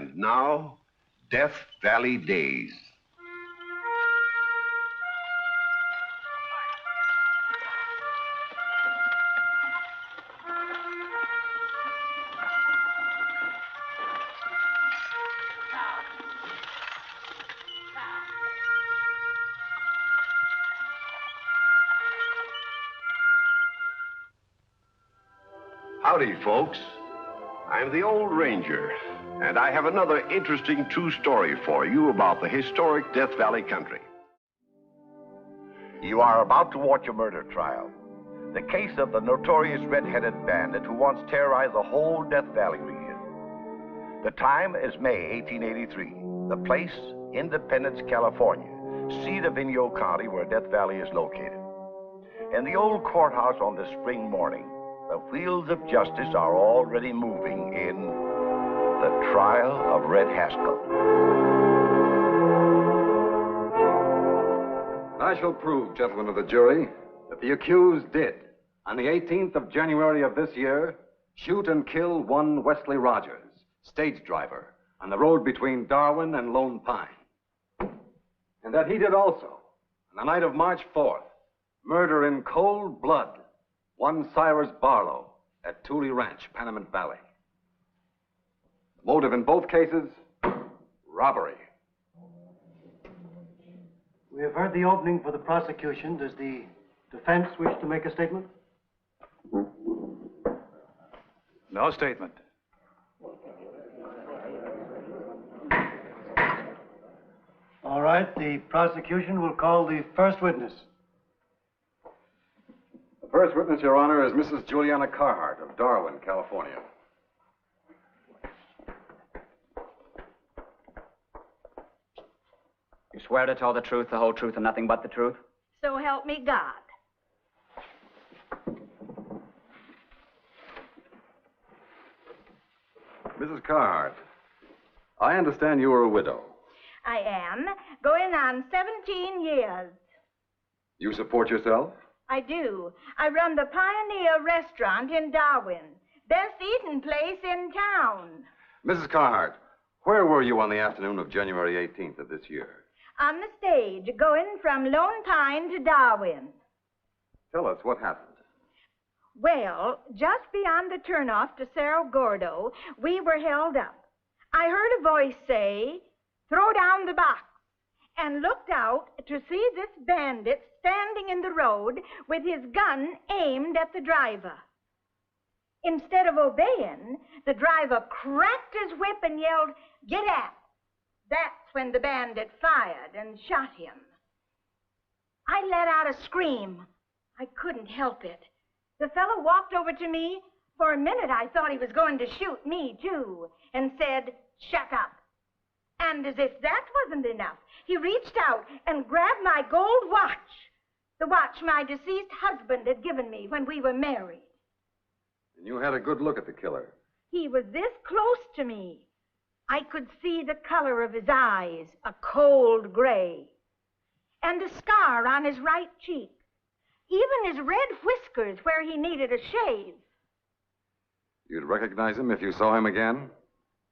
And now, Death Valley Days. Howdy, folks. I'm the old ranger, and I have another interesting true story for you about the historic Death Valley country. You are about to watch a murder trial. The case of the notorious red-headed bandit who once terrorized the whole Death Valley region. The time is May 1883. The place, Independence, California, seat of Inyo County where Death Valley is located. In the old courthouse on this spring morning, the wheels of justice are already moving in the Trial of Red Haskell. I shall prove, gentlemen of the jury, that the accused did, on the 18th of January of this year, shoot and kill one Wesley Rogers, stage driver, on the road between Darwin and Lone Pine. And that he did also, on the night of March 4th, murder in cold blood one Cyrus Barlow at Tule Ranch, Panamint Valley. The motive in both cases, robbery. We have heard the opening for the prosecution. Does the defense wish to make a statement? No statement. All right, the prosecution will call the first witness. The first witness, Your Honor, is Mrs. Juliana Carhart of Darwin, California. You swear to tell the truth, the whole truth, and nothing but the truth? So help me God. Mrs. Carhart, I understand you are a widow. I am, going on 17 years. You support yourself? I do. I run the Pioneer Restaurant in Darwin. Best eating place in town. Mrs. Carhart, where were you on the afternoon of January 18th of this year? On the stage, going from Lone Pine to Darwin. Tell us what happened. Well, just beyond the turnoff to Cerro Gordo, we were held up. I heard a voice say, "Throw down the box," and looked out to see this bandit standing in the road with his gun aimed at the driver. Instead of obeying, the driver cracked his whip and yelled, "Get out!" That's when the bandit fired and shot him. I let out a scream. I couldn't help it. The fellow walked over to me. For a minute, I thought he was going to shoot me, too, and said, "Shut up." And as if that wasn't enough, he reached out and grabbed my gold watch, the watch my deceased husband had given me when we were married. And you had a good look at the killer. He was this close to me. I could see the color of his eyes, a cold gray, and a scar on his right cheek, even his red whiskers where he needed a shave. You'd recognize him if you saw him again?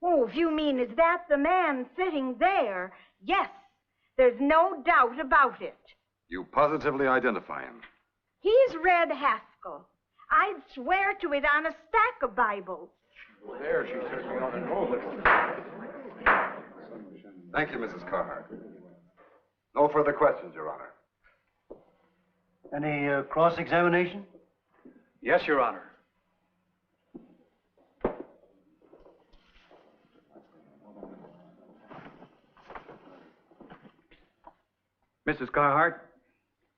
Oh, if you mean, is that the man sitting there? Yes, there's no doubt about it. You positively identify him? He's Red Haskell. I'd swear to it on a stack of Bibles. There, she certainly ought to know it. Thank you, Mrs. Carhart. No further questions, Your Honor. Any cross-examination? Yes, Your Honor. Mrs. Carhart,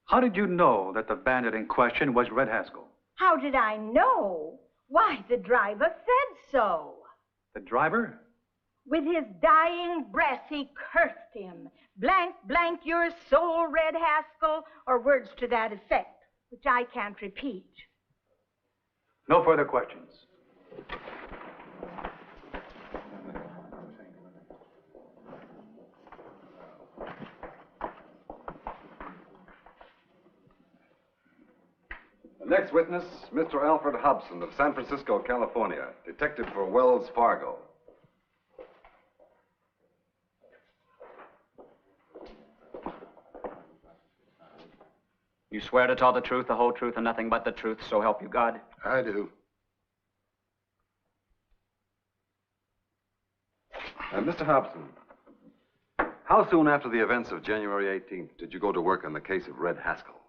how did you know that the bandit in question was Red Haskell? How did I know? Why, the driver said so. The driver? With his dying breath, he cursed him. "Blank, blank your soul, Red Haskell," or words to that effect, which I can't repeat. No further questions. The next witness, Mr. Alfred Hobson of San Francisco, California, detective for Wells Fargo. You swear to tell the truth, the whole truth, and nothing but the truth, so help you God? I do. Mr. Hobson, how soon after the events of January 18th did you go to work on the case of Red Haskell?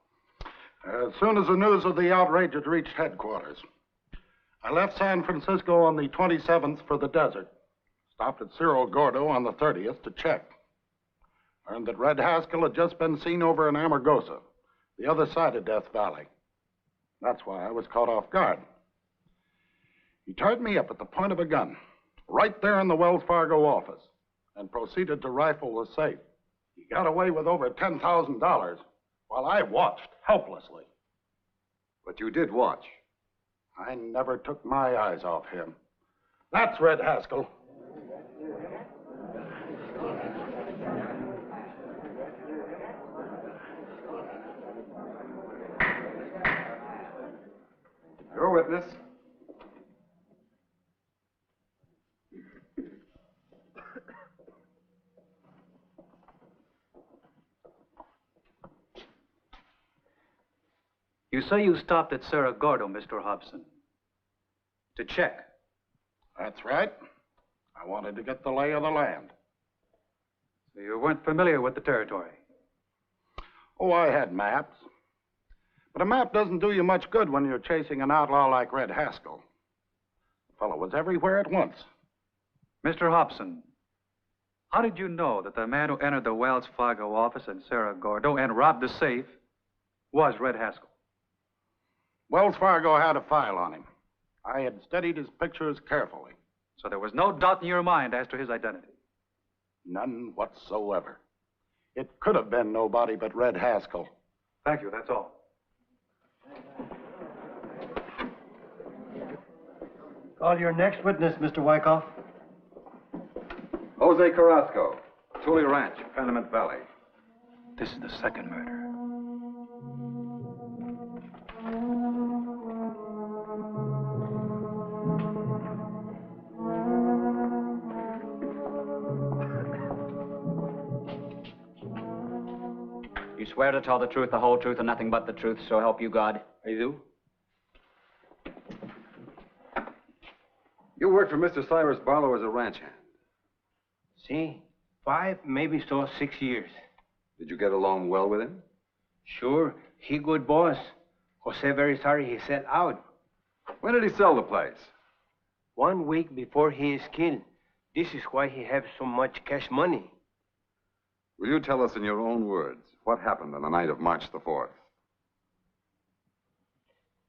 As soon as the news of the outrage had reached headquarters, I left San Francisco on the 27th for the desert. Stopped at Cerro Gordo on the 30th to check. Learned that Red Haskell had just been seen over in Amargosa, the other side of Death Valley. That's why I was caught off guard. He tied me up at the point of a gun, right there in the Wells Fargo office, and proceeded to rifle the safe. He got away with over $10,000 while I watched helplessly. But you did watch. I never took my eyes off him. That's Red Haskell. Your witness. You say you stopped at Cerro Gordo, Mr. Hobson, to check. That's right. I wanted to get the lay of the land. So you weren't familiar with the territory? Oh, I had maps. But a map doesn't do you much good when you're chasing an outlaw like Red Haskell. The fellow was everywhere at once. Mr. Hobson, how did you know that the man who entered the Wells Fargo office in Cerro Gordo and robbed the safe was Red Haskell? Wells Fargo had a file on him. I had studied his pictures carefully. So there was no doubt in your mind as to his identity? None whatsoever. It could have been nobody but Red Haskell. Thank you, that's all. Call your next witness, Mr. Wyckoff. Jose Carrasco, Tule Ranch, Panamint Valley. This is the second murder. You swear to tell the truth, the whole truth, and nothing but the truth, so help you God? I do. You worked for Mr. Cyrus Barlow as a ranch hand. See, 5, maybe so 6 years. Did you get along well with him? Sure, he good boss. Jose very sorry he sell out. When did he sell the place? 1 week before he is killed. This is why he have so much cash money. Will you tell us in your own words what happened on the night of March the 4th?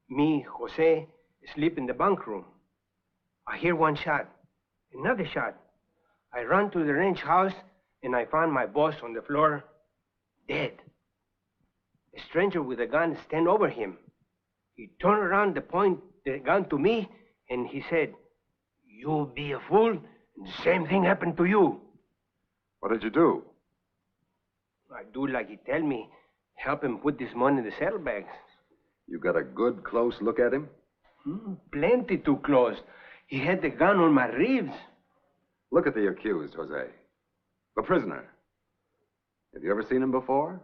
Me, Jose, sleep in the bunk room. I hear one shot, another shot. I run to the ranch house and I found my boss on the floor, dead. A stranger with a gun stand over him. He turned around to point the gun to me and he said, "You be a fool, and the same thing happened to you." What did you do? I do like he tell me, help him put this money in the saddlebags. You got a good close look at him? Plenty too close. He had the gun on my ribs. Look at the accused, Jose. The prisoner. Have you ever seen him before?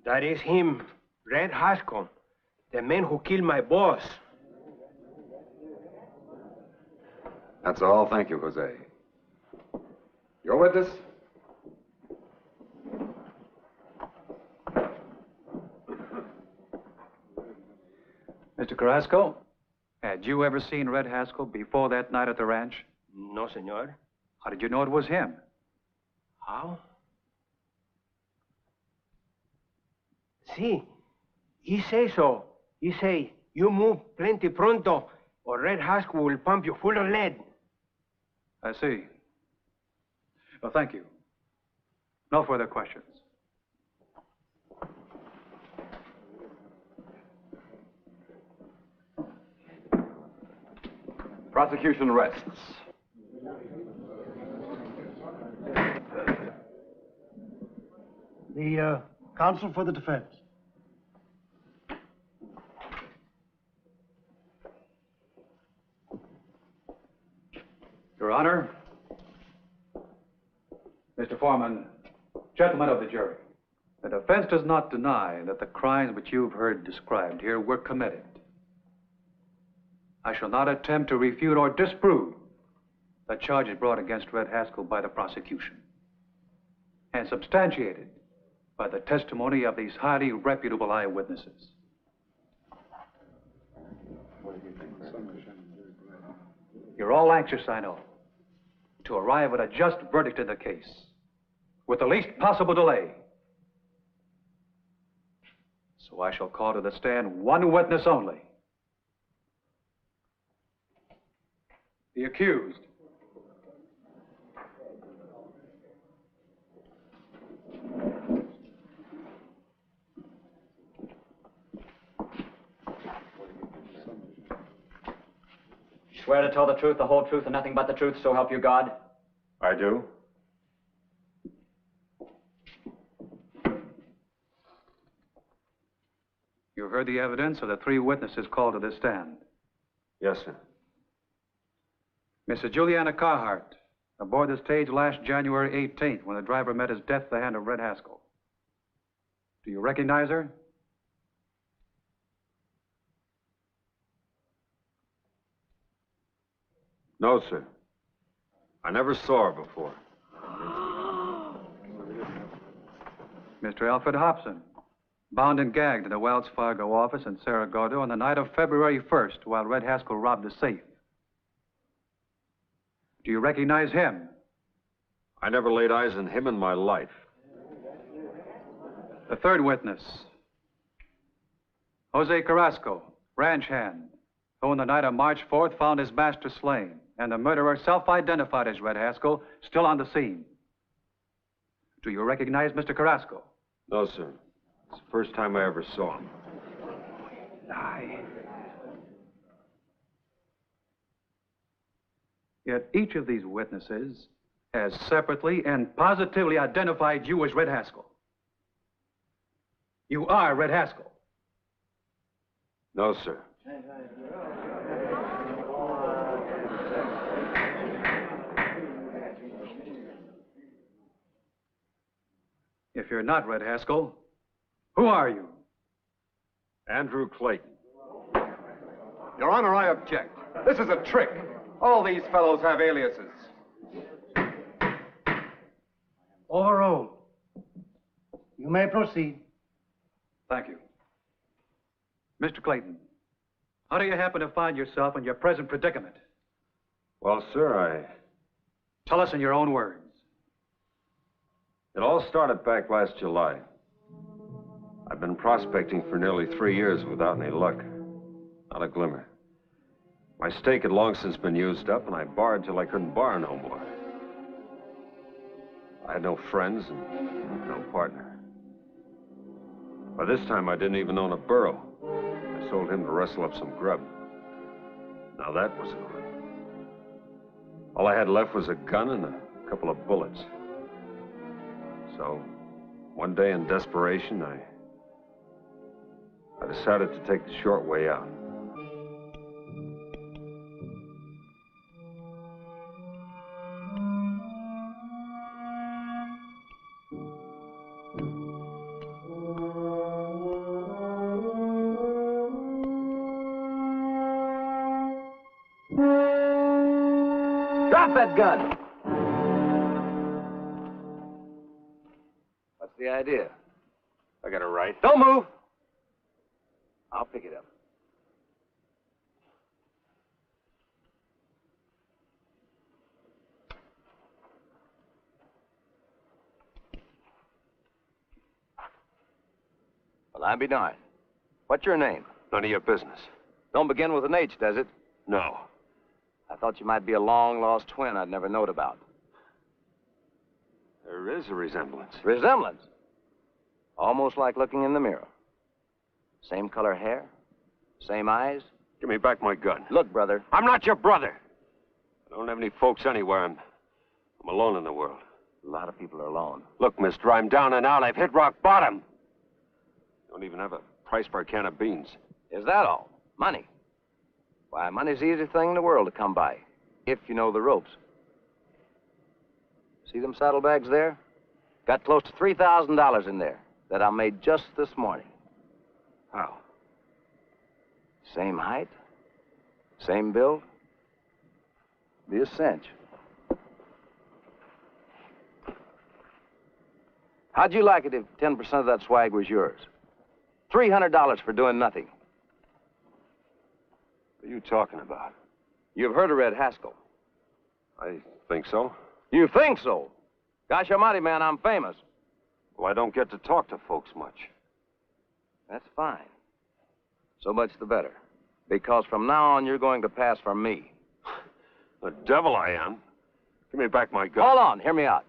That is him, Red Haskell, the man who killed my boss. That's all. Thank you, Jose. Your witness? Mr. Carrasco, had you ever seen Red Haskell before that night at the ranch? No, senor. How did you know it was him? How? See, he say so. He say, you move plenty pronto, or Red Haskell will pump you full of lead. I see. Well, thank you. No further questions. Prosecution rests. The counsel for the defense. Your Honor, Mr. Foreman, gentlemen of the jury, The defense does not deny that the crimes which you've heard described here were committed. I shall not attempt to refute or disprove the charges brought against Red Haskell by the prosecution and substantiated by the testimony of these highly reputable eyewitnesses. You're all anxious, I know, to arrive at a just verdict in the case with the least possible delay. So I shall call to the stand one witness only. The accused. Swear to tell the truth, the whole truth, and nothing but the truth, so help you God? I do. You heard the evidence of the three witnesses called to the stand. Yes, sir. Mrs. Juliana Carhart, aboard the stage last January 18th when the driver met his death at the hand of Red Haskell. Do you recognize her? No, sir. I never saw her before. Mr. Alfred Hobson, bound and gagged in the Wells Fargo office in Cerro Gordo on the night of February 1st while Red Haskell robbed the safe. Do you recognize him? I never laid eyes on him in my life. The third witness, Jose Carrasco, ranch hand, who on the night of March 4th found his master slain and the murderer self-identified as Red Haskell still on the scene. Do you recognize Mr. Carrasco? No, sir. It's the first time I ever saw him. Yet each of these witnesses has separately and positively identified you as Red Haskell. You are Red Haskell. No, sir. If you're not Red Haskell, who are you? Andrew Clayton. Your Honor, I object. This is a trick. All these fellows have aliases. Overruled. You may proceed. Thank you. Mr. Clayton, how do you happen to find yourself in your present predicament? Well, sir, Tell us in your own words. It all started back last July. I've been prospecting for nearly 3 years without any luck. Not a glimmer. My stake had long since been used up, and I borrowed till I couldn't borrow no more. I had no friends and no partner. By this time, I didn't even own a burro. I sold him to rustle up some grub. Now that was gone. All I had left was a gun and a couple of bullets. So, one day in desperation, I decided to take the short way out. Drop that gun! What's the idea? I got it right. Don't move! I'll pick it up. Well, I be darned. What's your name? None of your business. Don't begin with an H, does it? No. I thought you might be a long-lost twin I'd never knowed about. There is a resemblance. Resemblance? Almost like looking in the mirror. Same color hair? Same eyes? Give me back my gun. Look, brother. I'm not your brother. I don't have any folks anywhere. I'm alone in the world. A lot of people are alone. Look, mister, I'm down and out. I've hit rock bottom. Don't even have a price for a can of beans. Is that all? Money? Why, money's the easiest thing in the world to come by, if you know the ropes. See them saddlebags there? Got close to $3,000 in there. that I made just this morning. How? Same height, same build, be a cinch. How'd you like it if 10% of that swag was yours? $300 for doing nothing. What are you talking about? You've heard of Red Haskell. I think so. You think so? Gosh almighty, man, I'm famous. Well, I don't get to talk to folks much. That's fine. So much the better. Because from now on, you're going to pass for me. The devil I am. Give me back my gun. Hold on, hear me out.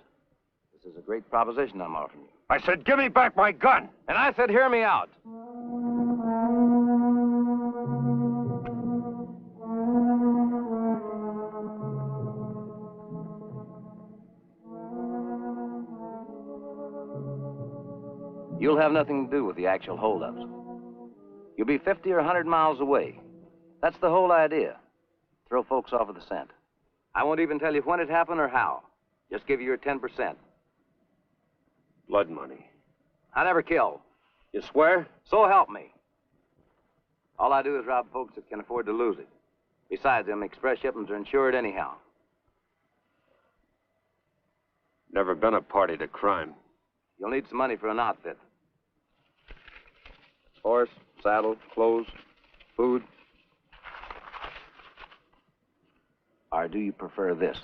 This is a great proposition I'm offering you. I said, give me back my gun. And I said, hear me out. You'll have nothing to do with the actual holdups. You'll be 50 or 100 miles away. That's the whole idea. Throw folks off of the scent. I won't even tell you when it happened or how. Just give you your 10%. Blood money. I never kill. You swear? So help me. All I do is rob folks that can afford to lose it. Besides, them express shipments are insured anyhow. Never been a party to crime. You'll need some money for an outfit. Horse, saddle, clothes, food. Or do you prefer this?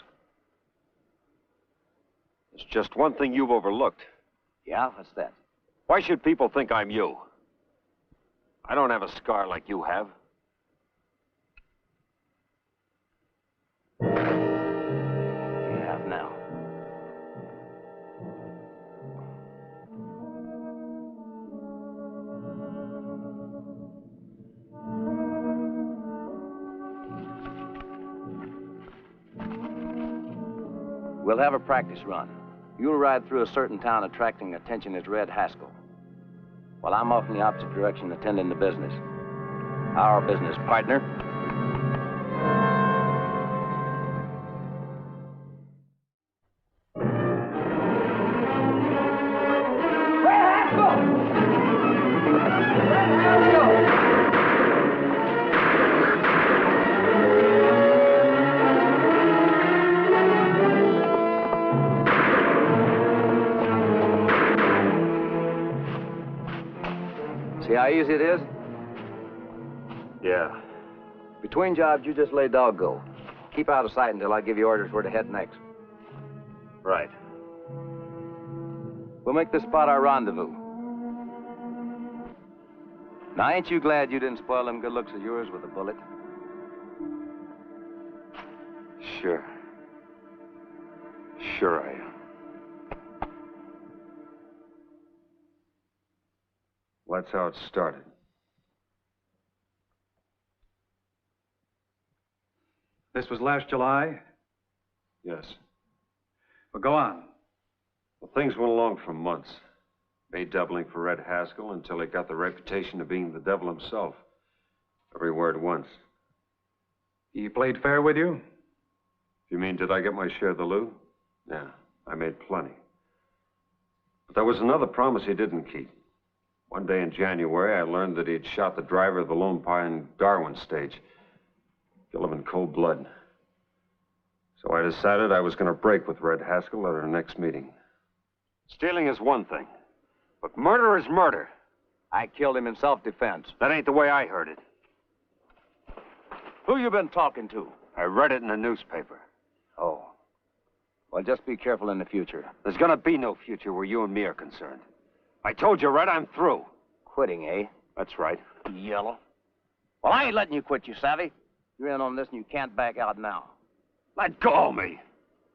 It's just one thing you've overlooked. Yeah, what's that? Why should people think I'm you? I don't have a scar like you have. You have now. We'll have a practice run. You'll ride through a certain town attracting attention as Red Haskell, while I'm off in the opposite direction attending to business. Our business partner. See how easy it is? Yeah. Between jobs, you just lay doggo. Keep out of sight until I give you orders where to head next. Right. We'll make this spot our rendezvous. Now, ain't you glad you didn't spoil them good looks of yours with a bullet? Sure. Sure I am. Well, that's how it started. This was last July? Yes. Well, go on. Well, things went along for months. Made doubling for Red Haskell until he got the reputation of being the devil himself. Every word at once. He played fair with you? You mean, did I get my share of the loot? Yeah, I made plenty. But there was another promise he didn't keep. One day in January, I learned that he had shot the driver of the Lone Pine Darwin stage. Killed him in cold blood. So I decided I was going to break with Red Haskell at our next meeting. Stealing is one thing, but murder is murder. I killed him in self-defense. That ain't the way I heard it. Who you been talking to? I read it in the newspaper. Oh. Well, just be careful in the future. There's going to be no future where you and me are concerned. I told you, Red, I'm through. Quitting, eh? That's right. Yellow. Well, I ain't letting you quit, you savvy. You're in on this and you can't back out now. Let go of me.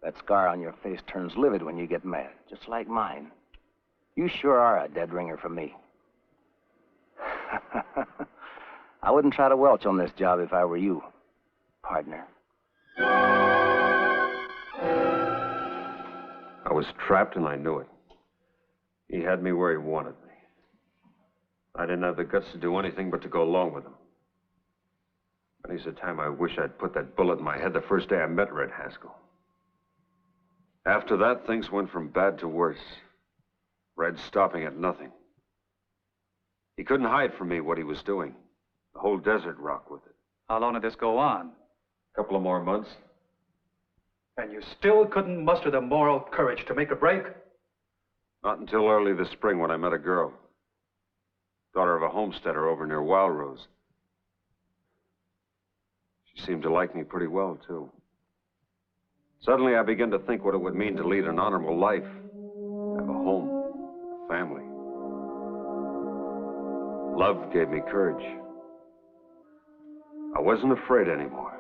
That scar on your face turns livid when you get mad, just like mine. You sure are a dead ringer for me. I wouldn't try to welch on this job if I were you, partner. I was trapped and I knew it. He had me where he wanted me. I didn't have the guts to do anything but to go along with him. Many's the time I wish I'd put that bullet in my head the first day I met Red Haskell. After that, things went from bad to worse. Red stopping at nothing. He couldn't hide from me what he was doing. The whole desert rocked with it. How long did this go on? A couple of more months. And you still couldn't muster the moral courage to make a break? Not until early this spring when I met a girl. Daughter of a homesteader over near Wild Rose. She seemed to like me pretty well, too. Suddenly, I began to think what it would mean to lead an honorable life. Have a home, a family. Love gave me courage. I wasn't afraid anymore.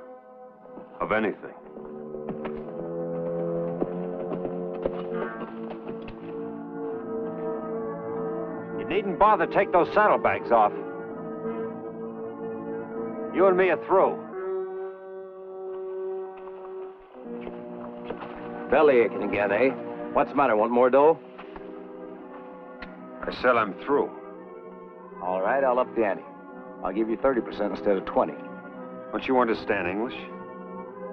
Of anything. You needn't bother to take those saddlebags off. You and me are through. Belly aching again, eh? What's the matter? Want more dough? I said I'm through. All right, I'll up the ante. I'll give you 30% instead of 20. Don't you understand English?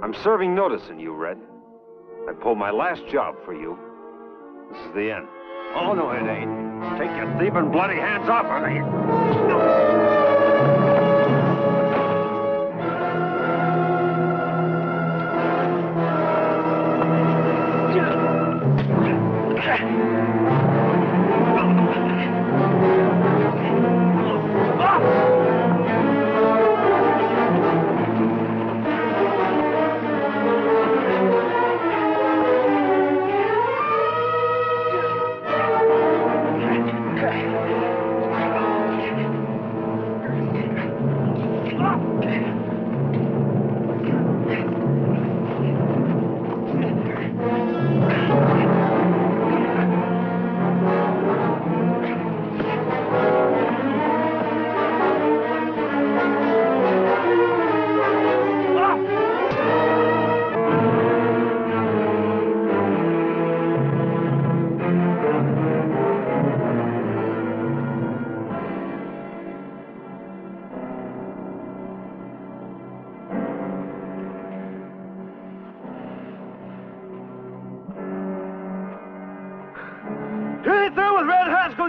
I'm serving notice in you, Red. I pulled my last job for you. This is the end. Oh, no, it ain't. Take your thieving bloody hands off of me!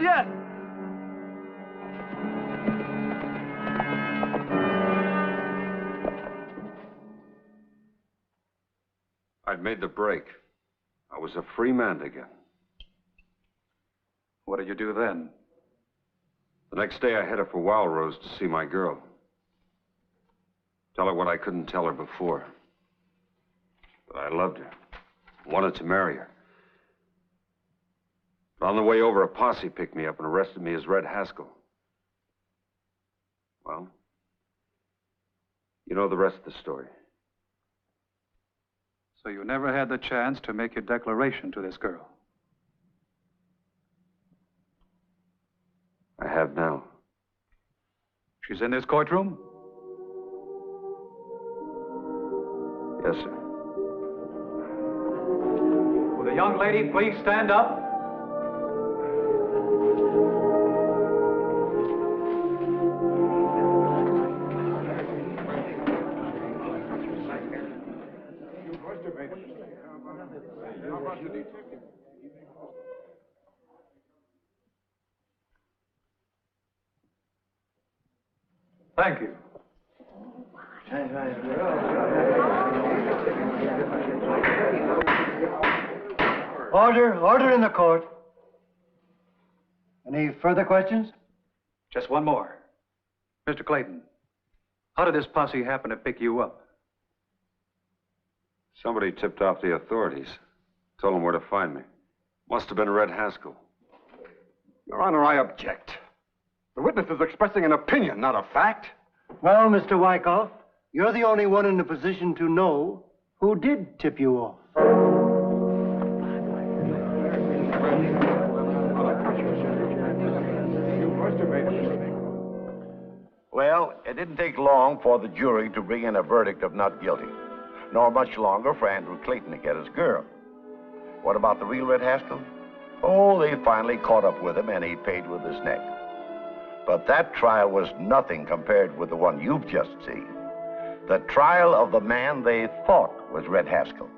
Yet. I'd made the break. I was a free man again. What did you do then? The next day I headed for Wild Rose to see my girl. Tell her what I couldn't tell her before. That I loved her. Wanted to marry her. But on the way over, a posse picked me up and arrested me as Red Haskell. Well, you know the rest of the story. So you never had the chance to make your declaration to this girl? I have now. She's in this courtroom? Yes, sir. Will the young lady please stand up? Thank you. Order in the court. Any further questions? Just one more. Mr. Clayton, how did this posse happen to pick you up? Somebody tipped off the authorities. Told them where to find me. Must have been Red Haskell. Your Honor, I object. The witness is expressing an opinion, not a fact. Well, Mr. Wyckoff, you're the only one in a position to know who did tip you off. Well, it didn't take long for the jury to bring in a verdict of not guilty, nor much longer for Andrew Clayton to get his girl. What about the real Red Haskell? Oh, they finally caught up with him, and he paid with his neck. But that trial was nothing compared with the one you've just seen. The trial of the man they thought was Red Haskell.